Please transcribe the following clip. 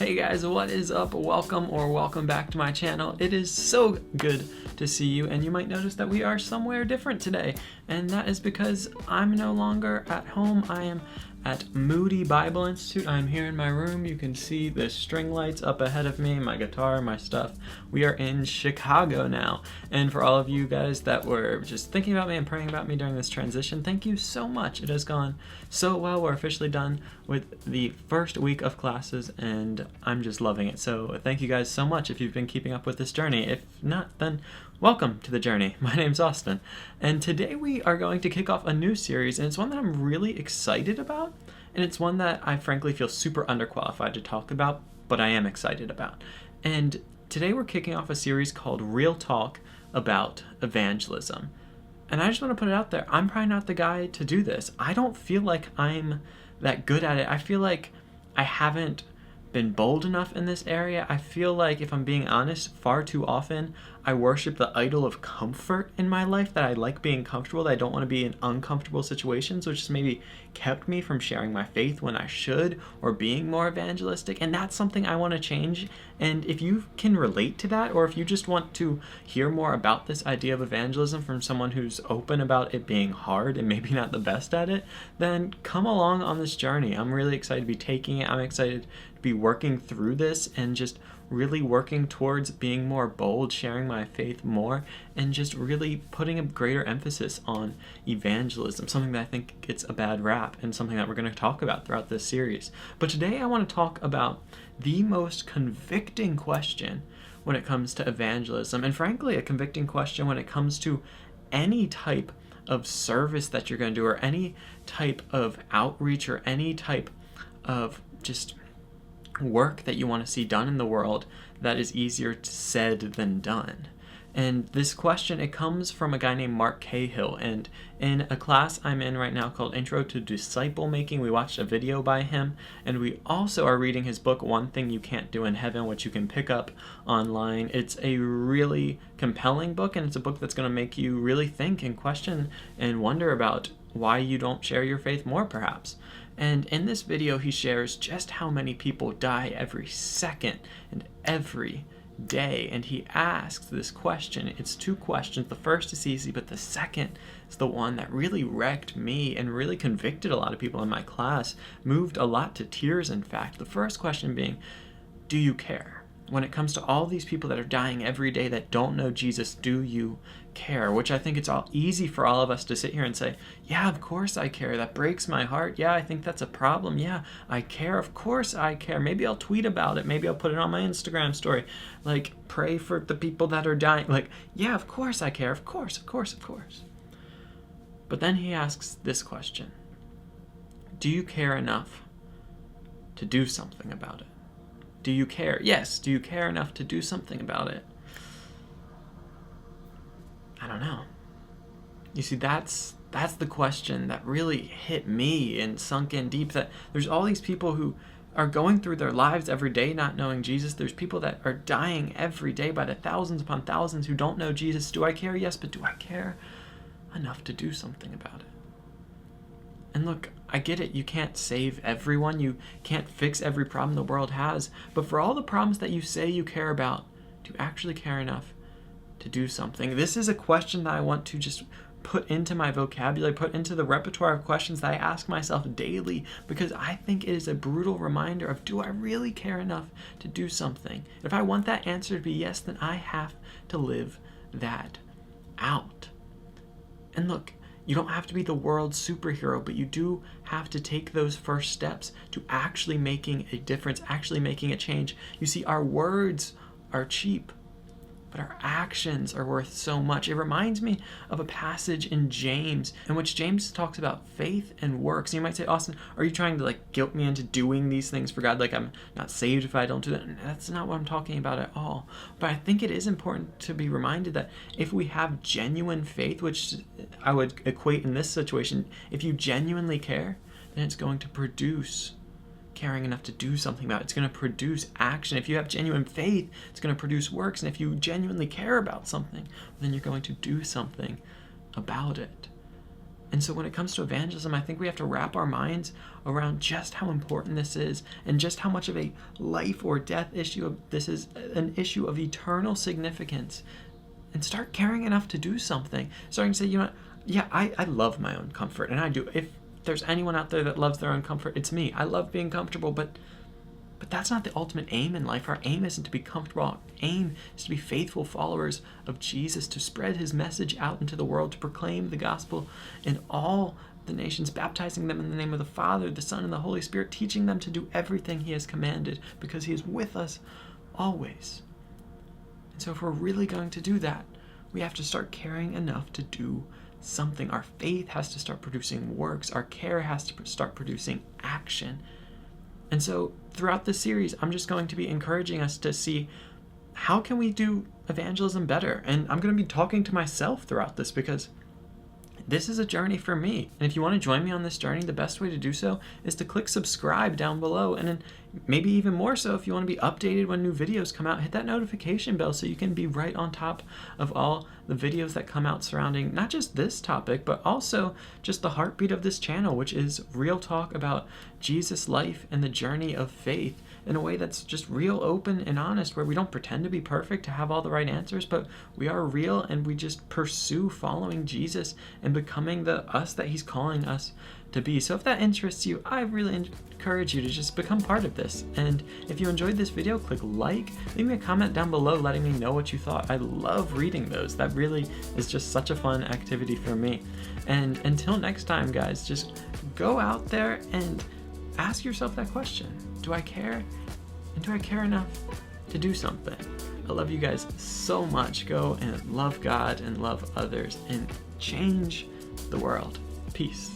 Hey guys, what is up? Welcome back to my channel. It is so good to see you, and you might notice that we are somewhere different today, and that is because I'm no longer at home. I am at Moody Bible Institute. I'm here in my room. You can see the string lights up ahead of me, my guitar, my stuff. We are in Chicago now, and for all of you guys that were just thinking about me and praying about me during this transition, thank you so much. It has gone so well. We're officially done with the first week of classes, and I'm just loving it. So thank you guys so much if you've been keeping up with this journey. If not, then welcome to the journey. My name's Austin, and today we are going to kick off a new series, and it's one that I'm really excited about, and it's one that I frankly feel super underqualified to talk about, but I am excited about. And today we're kicking off a series called Real Talk about evangelism. And I just want to put it out there, I'm probably not the guy to do this. I don't feel like I'm that good at it. I feel like I haven't been bold enough in this area. I feel like, if I'm being honest, far too often I worship the idol of comfort in my life, that I like being comfortable, that I don't want to be in uncomfortable situations, which has maybe kept me from sharing my faith when I should, or being more evangelistic. And that's something I want to change. And if you can relate to that, or if you just want to hear more about this idea of evangelism from someone who's open about it being hard and maybe not the best at it, then come along on this journey. I'm really excited to be taking it. I'm excited to be working through this and just really working towards being more bold, sharing my faith more, and just really putting a greater emphasis on evangelism, something that I think gets a bad rap and something that we're going to talk about throughout this series. But today I want to talk about the most convicting question when it comes to evangelism, and frankly a convicting question when it comes to any type of service that you're going to do, or any type of outreach, or any type of just work that you want to see done in the world that is easier said than done. And this question, it comes from a guy named Mark Cahill, and in a class I'm in right now called Intro to Disciple Making, we watched a video by him, and we also are reading his book, One Thing You Can't Do in Heaven, which you can pick up online. It's a really compelling book, and it's a book that's going to make you really think and question and wonder about why you don't share your faith more, perhaps. And in this video, he shares just how many people die every second and every day. And he asks this question. It's two questions. The first is easy, but the second is the one that really wrecked me and really convicted a lot of people in my class, moved a lot to tears, in fact. The first question being, do you care? When it comes to all these people that are dying every day that don't know Jesus, do you care? Which I think it's all easy for all of us to sit here and say, yeah, of course I care. That breaks my heart. Yeah, I think that's a problem. Yeah, I care. Of course I care. Maybe I'll tweet about it. Maybe I'll put it on my Instagram story. Like, pray for the people that are dying. Like, yeah, of course I care. Of course. But then he asks this question. Do you care enough to do something about it? Do you care? Yes, do you care enough to do something about it? I don't know. You see, that's the question that really hit me and sunk in deep, that there's all these people who are going through their lives every day not knowing Jesus. There's people that are dying every day by the thousands upon thousands who don't know Jesus. Do I care? Yes, but do I care enough to do something about it? And look, I get it. You can't save everyone. You can't fix every problem the world has. But for all the problems that you say you care about, do you actually care enough to do something? This is a question that I want to just put into my vocabulary, put into the repertoire of questions that I ask myself daily, because I think it is a brutal reminder of, do I really care enough to do something? If I want that answer to be yes, then I have to live that out. And look, you don't have to be the world's superhero, but you do have to take those first steps to actually making a difference, actually making a change. You see, our words are cheap, but our actions are worth so much. It reminds me of a passage in James in which James talks about faith and works. And you might say, Austin, are you trying to guilt me into doing these things for God? Like I'm not saved if I don't do that? And that's not what I'm talking about at all. But I think it is important to be reminded that if we have genuine faith, which I would equate in this situation, if you genuinely care, then it's going to produce caring enough to do something about it. It's going to produce action. If you have genuine faith, it's going to produce works. And if you genuinely care about something, then you're going to do something about it. And so when it comes to evangelism, I think we have to wrap our minds around just how important this is and just how much of a life or death issue this is, an issue of eternal significance, and start caring enough to do something. Starting to say, you know what? Yeah, I love my own comfort, and I do. If there's anyone out there that loves their own comfort, it's me. I love being comfortable, but that's not the ultimate aim in life. Our aim isn't to be comfortable. Our aim is to be faithful followers of Jesus, to spread his message out into the world, to proclaim the gospel in all the nations, baptizing them in the name of the Father, the Son, and the Holy Spirit, teaching them to do everything he has commanded, because he is with us always. And so if we're really going to do that, we have to start caring enough to do something. Our faith has to start producing works. Our care has to start producing action. And so throughout this series, I'm just going to be encouraging us to see how can we do evangelism better. And I'm going to be talking to myself throughout this, because this is a journey for me. And if you want to join me on this journey, the best way to do so is to click subscribe down below. And then maybe even more so, if you want to be updated when new videos come out, hit that notification bell so you can be right on top of all the videos that come out surrounding not just this topic, but also just the heartbeat of this channel, which is real talk about Jesus' life and the journey of faith in a way that's just real, open, and honest, where we don't pretend to be perfect, to have all the right answers, but we are real and we just pursue following Jesus and becoming the us that he's calling us to be. So if that interests you, I really encourage you to just become part of this. And if you enjoyed this video, click like, leave me a comment down below letting me know what you thought. I love reading those. That really is just such a fun activity for me. And until next time, guys, just go out there and ask yourself that question. Do I care? And do I care enough to do something? I love you guys so much. Go and love God and love others and change the world. Peace.